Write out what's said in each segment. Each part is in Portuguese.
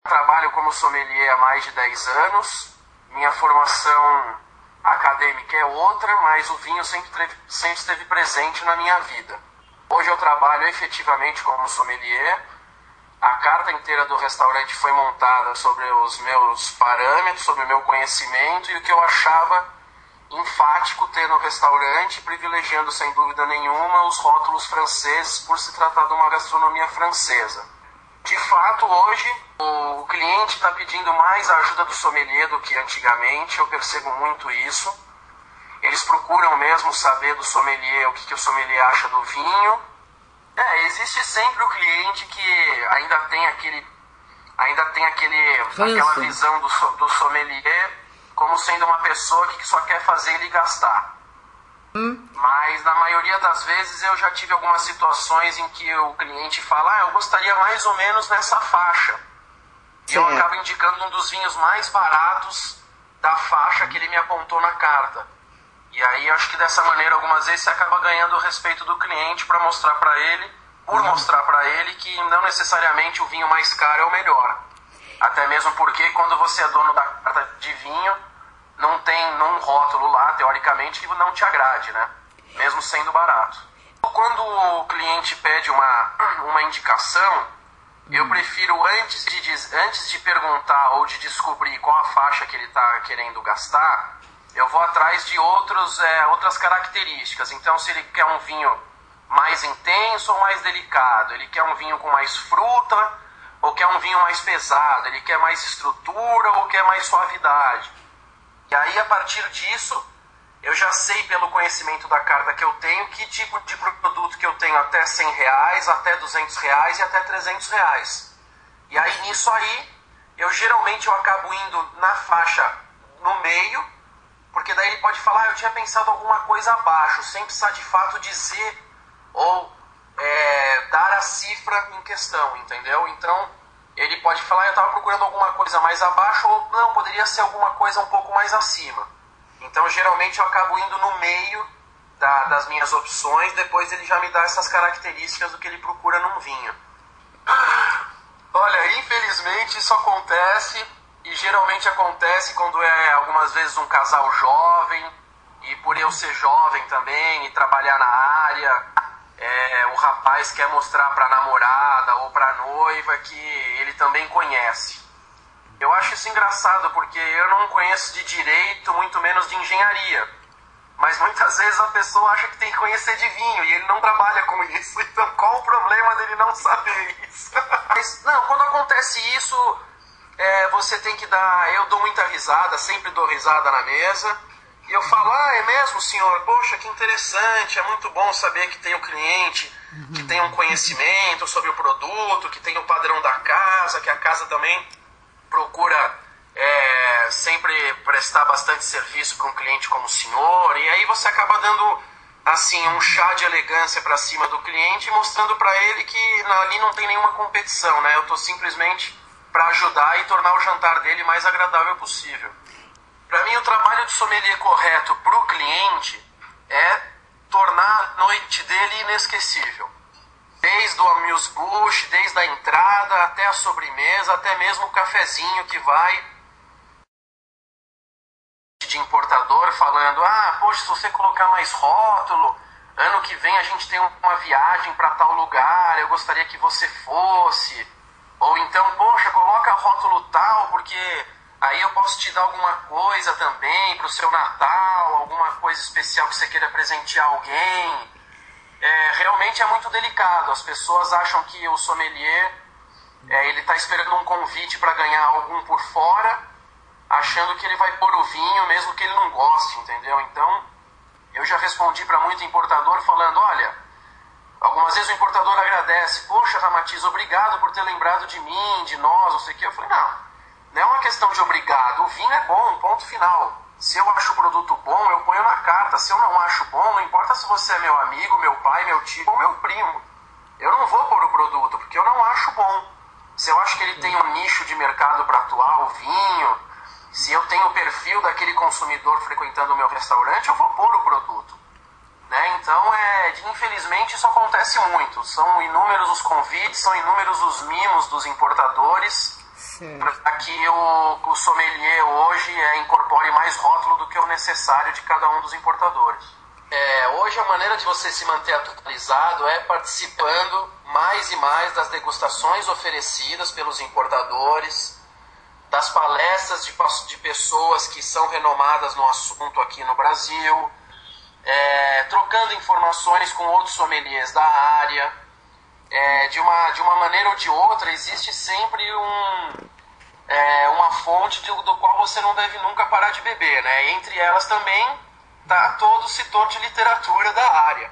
Trabalho como sommelier há mais de 10 anos. Minha formação acadêmica é outra, mas o vinho sempre esteve presente na minha vida. Hoje eu trabalho efetivamente como sommelier. A carta inteira do restaurante foi montada sobre os meus parâmetros, sobre o meu conhecimento e o que eu achava enfático ter no restaurante, privilegiando sem dúvida nenhuma os rótulos franceses por se tratar de uma gastronomia francesa. De fato, hoje o cliente está pedindo mais a ajuda do sommelier do que antigamente, eu percebo muito isso. Eles procuram mesmo saber do sommelier o que o sommelier acha do vinho. Existe sempre o cliente que ainda tem aquela visão do sommelier como sendo uma pessoa que só quer fazer ele gastar. Mas na maioria das vezes eu já tive algumas situações em que o cliente fala, eu gostaria mais ou menos nessa faixa. E eu acabo indicando um dos vinhos mais baratos da faixa que ele me apontou na carta. E aí acho que dessa maneira algumas vezes você acaba ganhando o respeito do cliente por mostrar para ele que não necessariamente o vinho mais caro é o melhor. Até mesmo porque quando você é dono da carta de vinho, não tem num rótulo lá, teoricamente, que não te agrade, né? Mesmo sendo barato. Quando o cliente pede uma indicação, eu prefiro, antes de perguntar ou de descobrir qual a faixa que ele está querendo gastar, eu vou atrás de outras características. Então, se ele quer um vinho mais intenso ou mais delicado, ele quer um vinho com mais fruta ou quer um vinho mais pesado, ele quer mais estrutura ou quer mais suavidade. E aí, a partir disso, eu já sei pelo conhecimento da carta que eu tenho que tipo de produto que eu tenho até R$100, até R$200 e até R$300. E aí, nisso aí, eu acabo indo na faixa no meio, porque daí ele pode falar, eu tinha pensado alguma coisa abaixo, sem precisar de fato dizer ou dar a cifra em questão, entendeu? Então, ele pode falar, eu estava procurando alguma coisa mais abaixo, ou não, poderia ser alguma coisa um pouco mais acima. Então, geralmente, eu acabo indo no meio das minhas opções, depois ele já me dá essas características do que ele procura num vinho. Olha, infelizmente isso acontece, e geralmente acontece quando é algumas vezes um casal jovem, e por eu ser jovem também e trabalhar na área, o rapaz quer mostrar para a namorada ou para a noiva que ele também conhece. Eu acho isso engraçado porque eu não conheço de direito, muito menos de engenharia. Mas muitas vezes a pessoa acha que tem que conhecer de vinho e ele não trabalha com isso. Então qual o problema dele não saber isso? Mas, não, quando acontece isso, você tem que dar... Eu dou muita risada, sempre dou risada na mesa. E eu falo, é mesmo, senhor? Poxa, que interessante, é muito bom saber que tem um cliente que tem um conhecimento sobre o produto, que tem o padrão da casa, que a casa também procura sempre prestar bastante serviço para um cliente como o senhor. E aí você acaba dando, assim, um chá de elegância para cima do cliente, mostrando para ele que ali não tem nenhuma competição, né? Eu estou simplesmente para ajudar e tornar o jantar dele mais agradável possível. Para mim, o trabalho de sommelier correto para o cliente é tornar a noite dele inesquecível. Desde o amuse-bouche, desde a entrada até a sobremesa, até mesmo o cafezinho que vai de importador falando, poxa, se você colocar mais rótulo, ano que vem a gente tem uma viagem para tal lugar, eu gostaria que você fosse. Ou então, poxa, coloca rótulo tal, porque... aí eu posso te dar alguma coisa também para o seu Natal, alguma coisa especial que você queira presentear alguém. Realmente é muito delicado. As pessoas acham que o sommelier ele está esperando um convite para ganhar algum por fora, achando que ele vai pôr o vinho mesmo que ele não goste, entendeu? Então, eu já respondi para muito importador falando, olha, algumas vezes o importador agradece, poxa, Ramatiz, obrigado por ter lembrado de mim, de nós, não sei o que. Eu falei, não é uma questão de obrigado, o vinho é bom, ponto final. Se eu acho o produto bom, eu ponho na carta. Se eu não acho bom, não importa se você é meu amigo, meu pai, meu tio ou meu primo. Eu não vou pôr o produto, porque eu não acho bom. Se eu acho que ele tem um nicho de mercado para atuar, o vinho, se eu tenho o perfil daquele consumidor frequentando o meu restaurante, eu vou pôr o produto. Né? Então, infelizmente, isso acontece muito. São inúmeros os convites, são inúmeros os mimos dos importadores. para que o sommelier hoje incorpore mais rótulo do que o necessário de cada um dos importadores. Hoje a maneira de você se manter atualizado é participando mais e mais das degustações oferecidas pelos importadores, das palestras de pessoas que são renomadas no assunto aqui no Brasil, trocando informações com outros sommeliers da área. De uma maneira ou de outra, existe sempre uma fonte do qual você não deve nunca parar de beber, né? Entre elas também está todo o setor de literatura da área.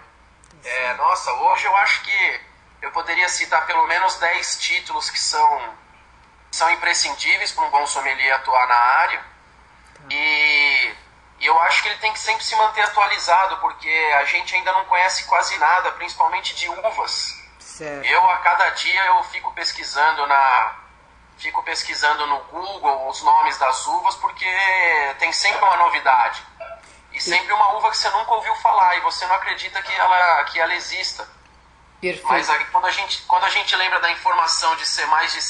Nossa, hoje eu acho que eu poderia citar pelo menos 10 títulos que são imprescindíveis para um bom sommelier atuar na área. E eu acho que ele tem que sempre se manter atualizado, porque a gente ainda não conhece quase nada, principalmente de uvas. Certo. Eu, a cada dia, eu fico pesquisando no Google os nomes das uvas, porque tem sempre uma novidade. E sempre uma uva que você nunca ouviu falar e você não acredita que ela exista. Perfeito. Mas aí, quando a gente lembra da informação de ser mais de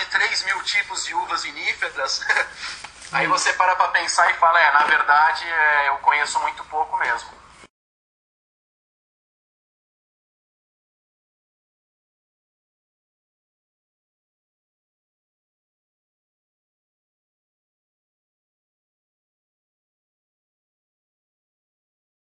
3 mil tipos de uvas viníferas, aí você para pensar e fala, na verdade, eu conheço muito pouco mesmo.